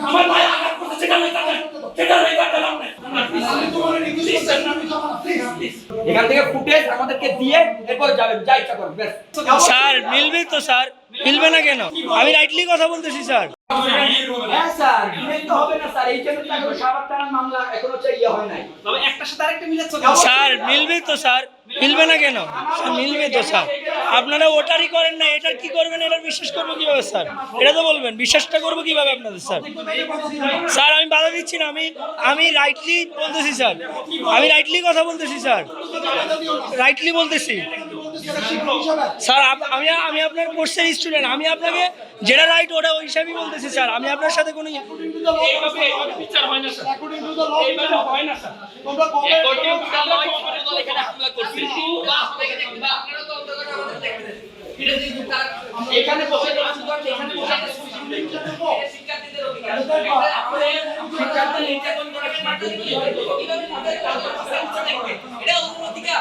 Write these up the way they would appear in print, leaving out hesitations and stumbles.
আমার ভাই আঘাত করতে সেটা লই কাটেন সেটা লই কাটেন আপনি এখান থেকে ফুটেজ আমাদেরকে দিয়ে এরপর যাবেন, যা ইচ্ছা করবেন ব্যাস। স্যার মিলবে তো স্যার, মিলবে না কেন? আমি রাইটলি কথা বলতেছি স্যার। হ্যাঁ স্যার, ডিলেট তো হবে না স্যার, এই জন্য তো এখনো শাহবাগ থানার মামলা এখনো ইয়ে হয় নাই। তবে একটা সাথে আরেকটা মিলাচ্ছ স্যার মিলবে তো স্যার, মিলবে না কেন? স্যার মিলবে তো স্যার। আপনারা ওটারই করেন না, এটার কি করবেন? এটার বিশ্বাস করবো কিভাবে স্যার? এটা তো বলবেন, বিশ্বাসটা করবো কিভাবে আপনাদের স্যার? স্যার আমি বাধা দিচ্ছি না, আমি রাইটলি বলতেছি স্যার, আমি রাইটলি কথা বলতেছি স্যার, রাইটলি বলতেছি স্যার। আমি আপনার কোর্সের স্টুডেন্ট, আমি আপনাকে যেটা রাইট ওটা ওই হিসাবেই বলতেছি স্যার। আমি আপনার সাথে কোনো বিচার হয় না স্যার, এইভাবে হয় না স্যার। তোমরা অ্যাকর্ডিং টু দ্য ল এখানে হামলা করছে। এখানে বসে এখানে বসে শিক্ষার্থীদের অধিকার শিক্ষার্থী নির্যাতন করে এটা অধিকার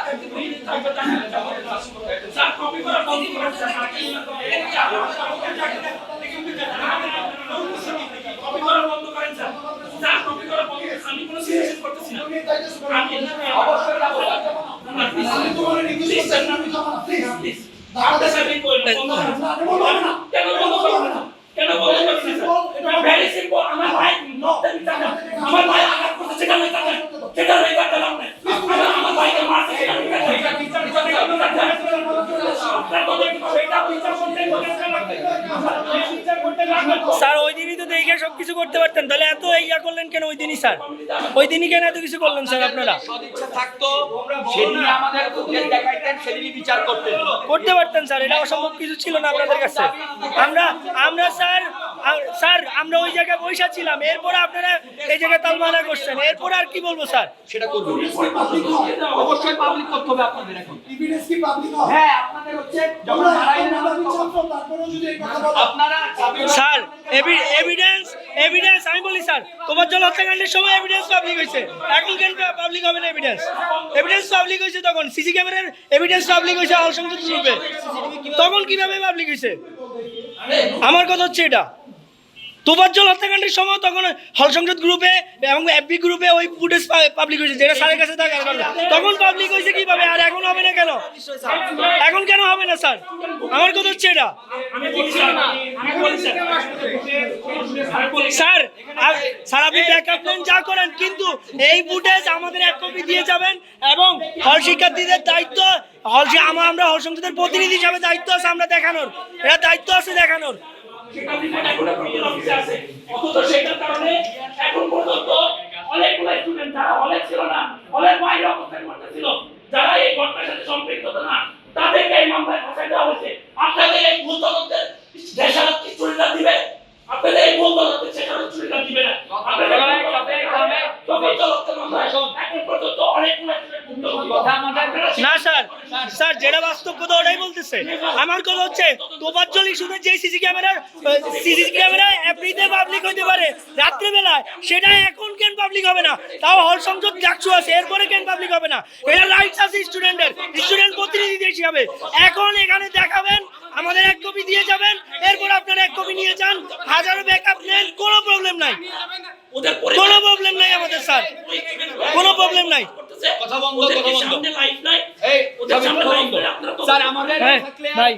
স্যার কপি করা বন্ধ করুন স্যার, কপি করা বন্ধ করেন স্যার, স্যার কপি করা বন্ধ করেন। আমি কোনো সিরিয়াস করতেছি না, আমি অবশ্যই যাব আমি তোমার রিকোয়েস্ট করছি না, আমি যাব না প্লিজ আপনার সাথে বন্ধ করুন না, কেন বন্ধ করবেন না, কেন বন্ধ করবেন না? এটা ভেরি সিম্পল। আমার ভাই আমার ভাই আঘাত করতে সেটা লই কাটেন সেটা লই কাটেন আপনি আমার ভাইকে মারতে সেটা লই কাটেন স্যার ওই দিনই তো দেখে সব কিছু করতে পারতেন, তাহলে এত ইয়া করলেন কেন ওই দিনই স্যার? ওই দিনই কেন এত কিছু করলেন স্যার আপনারা? সদিচ্ছা থাকতো সেদিনই আমাদের ফুটেজ দেখাইতেন, সেদিনই বিচার করতেন, করতে পারতেন স্যার, এটা অসম্ভব কিছু ছিল না আপনাদের কাছে। আমরা স্যার আমরা ওই জায়গায় বসে ছিলাম, এরপর আপনারা এই জায়গায় তালমালা করছেন, এরপর আর কি বলবো স্যার? সেটা করবেন অবশ্যই পাবলিক করতে হবে আপনাদের। এখন এভিডেন্স কি পাবলিক হয়? হ্যাঁ আপনাদের হচ্ছে যখন হারাইলেন তারপরেও যদি এই কথা বলো আপনারা স্যার এভিডেন্স আমি বলি স্যার, তোফাজ্জল হত্যাকাণ্ডের সময় এভিডেন্স পাবলিক হয়েছে, এখন কেন পাবলিক হবে না? এভিডেন্স পাবলিক হয়েছে তখন, সিসি ক্যামেরার এভিডেন্স পাবলিক হয়েছে হল সংসদ গ্রুপে, তখন কিভাবে পাবলিক হয়েছে? আমার কথা হচ্ছে এটা, তোফাজ্জল হত্যাকাণ্ডের সময় তখন হল সংসদ গ্রুপে এবং এফবি গ্রুপে ওই ফুটেজ পাবলিক হয়েছে, যেটা স্যারের কাছে থাকার কারণে তখন পাবলিক হয়েছে কিভাবে, আর এখন হবে না কেন? এখন কেন হবে না স্যার? আমার কথা হচ্ছে এটা স্যার। স্যার আপনি ব্যাকআপ প্ল্যান যা করেন, কিন্তু এই ফুটেজ আমাদের এক কপি দিয়ে যাবেন এবং হল শিক্ষার্থীদের দায়িত্ব, আমরা হল সংসদের প্রতিনিধি হিসাবে দায়িত্ব আছে আমরা দেখানোর, এটা দায়িত্ব আছে দেখানোর। সেটা রিপোর্ট এখন প্রতিদিন অফিসে আছে, অথচ সেটার কারণে এখন পর্যন্ত অনেকগুলো স্টুডেন্ট যারা হলে ছিল না, হলের বাইরে অবস্থান করতেছিল, যারা এই ঘটনার সাথে সম্পৃক্ত না, তাদেরকে এই মামলায় ফাঁসাই দেওয়া হয়েছে। আপনাদের এই ভুল তদন্তের দেশারত কি চুরিটা দিবে? আপনাদের এই ভুল তদন্তের দেশারত চুরিটা দিবে না? আপনাদের এখন পর্যন্ত অনেকগুলো না স্যার যেটা বাস্তব কথা ওটাই বলতেছে। আমার কথা হচ্ছে তোফাজ্জল ইস্যুতে যে সিসি ক্যামেরা এফবিতে পাবলিক হতে পারে রাত্রিবেলায়, সেটা এখন কেন পাবলিক হবে না? তাও হল সংসদ ডাকছু আছে, এরপরে কেন পাবলিক হবে না? এটা রাইটস আছে স্টুডেন্ট প্রতিনিধি হিসাবে। এখন এখানে দেখাবেন, আমাদের এক কপি দিয়ে যাবেন, এরপর আপনারা এক কপি নিয়ে যান, হাজারো ব্যাকআপ নেন, কোনো প্রবলেম নাই, কোনো প্রবলেম নাই আমাদের স্যার, কোনো প্রবলেম নাই। কথা বন্ধ এই স্যার আমাদের ভাই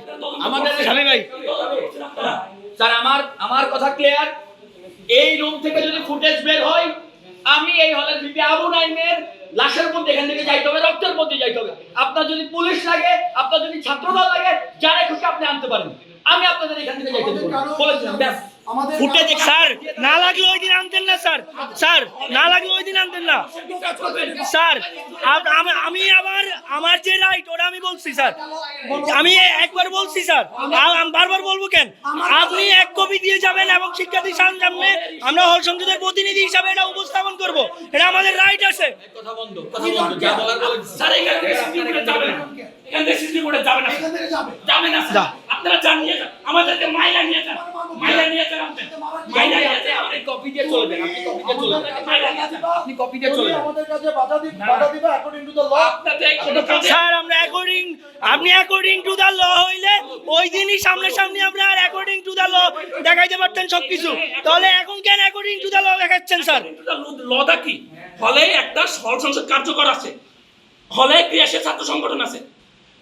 স্বামী ভাই স্যার আমার কথা ক্লিয়ার। এই রুম থেকে যদি ফুটেজ বের হয়, আমি এই হলের ভিপি আবু নাইমের লাশের মধ্যে এখান থেকে যাইতে হবে, রক্তের মধ্যে যাইতে হবে। আপনার যদি পুলিশ লাগে, আপনার যদি ছাত্রদল লাগে, যারা খুশি আপনি আনতে পারেন, আমি আপনাদের এখান থেকে যাইতে দেব বলেছিলাম। ব্যাস ফুটেজ স্যার না লাগলে ওই দিন আনতেন না স্যার না লাগলে ওই দিন আনতেন না স্যার। আমি আবার আমার যে রাইট ওটা আমি বলছি স্যার, আমি একবার বলছি স্যার, আমি বারবার বলবো কেন? আপনি এক কপি দিয়ে যাবেন এবং শিক্ষার্থী সামনে আমরা হল সংসদের প্রতিনিধি হিসাবে এটা উপস্থাপন করব, এটা আমাদের রাইট আছে। কথা বন্ধ যা বলার বলেন স্যার। এখান থেকে সিসি যাবে না, এখান থেকে সিসি যাবে না, এখান থেকে যাবে না স্যার। আপনারা জানিয়ে যান, আমাদেরকে মাইলা নিয়ে যান, মাইলা নিয়ে যান, আপনি মাইলা নিয়ে যান, আপনি কপি দিয়ে চলে যান, আপনি কপি দিয়ে তুলুন। আপনি কপি দিয়ে চলে যান। আমাদের কাছে বাধা দিবা অ্যাকর্ডিং টু দ্য ল। আপনাদের কোনো কাজে স্যার আমরা আপনি অ্যাকর্ডিং টু দ্য ল হইলে ওই দিনই সামনাসামনি আপনার অ্যাকর্ডিং টু দ্য ল দেখাইতে পারতেন সবকিছু, তাহলে এখন কেন অ্যাকর্ডিং টু দ্য ল দেখাচ্ছেন স্যার? লটা কি? হলে একটা হল সংসদ কার্যকর আছে, হলে ক্রিয়াশীল ছাত্র সংগঠন আছে,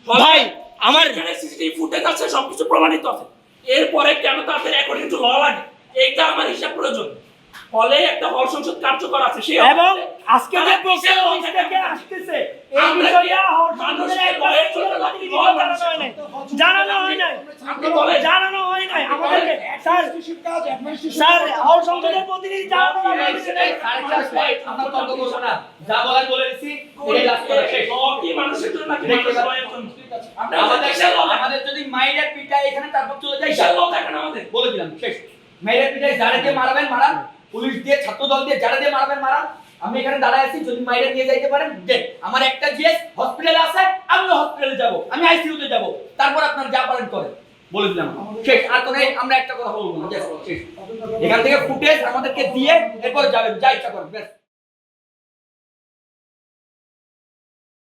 হলে ভাই, আমার- এখানে সিসিটিভি ফুটেজ আছে, সবকিছু প্রমাণিত আছে। এরপরে কেন তাদের অ্যাকর্ডিং টু ল লাগে? এইটা আমার হিসাব প্রয়োজন। হলে একটা হল সংসদ কার্যকর আছে, সেই এবং হলে আজকে যে তারা প্রক্রিয়া কিসের law অফিস থেকে থেকে আসতেছে এই আমরা বিষয়টা কি হল মানুষের সংসদের একটা লয়ের ছিল জন্য প্রতিনিধি law জানানো মানুষের হয় নাই। জানানো হয় নাই আপনি বলেন জানানো হয় নাই আমাদেরকে স্যার অ্যাডমিনিস্ট্রেটিভ কাজ অ্যাডমিনিস্ট্রেশন স্যার হল সংসদের প্রতিনিধি জানানো হয় নাই। আমরা তর্ক করবো না, যা বলার বলে দিচ্ছি, এই লাস্ট কথা শেষ। law কি মানুষের জন্য নাকি দেখতে মানুষের পাচ্ছেন। লয়ের জন্য? আপনারা আমাদের কিসের law দেখেন? আমাদের যদি মাইরের পিটায় এখানে তারপর চলে যাই, কিসের law দেখেন আমাদের? বলে দিলাম শেষ। মাইরের পিটায় যারা দিয়ে মারাবেন মারান, পুলিশ দিয়ে ছাত্র দল দিয়ে যারা দিয়ে মারাবেন মারান। আমি এখানে দাঁড়ায় আছি, যদি মাইরে নিয়ে যাইতে পারেন দেন। আমার একটা জিএস হসপিটালে আছে, আমিও হসপিটালে যাব, আমি আইসিইউতে যাব, তারপর আপনার যা পারেন করেন, বলে দিলাম শেষ। আর কোনো আমরা একটা কথা বলবো না, শেষ। এখান থেকে ফুটেজ আমাদেরকে দিয়ে এরপর যাবেন, যা ইচ্ছা করেন ব্যাস।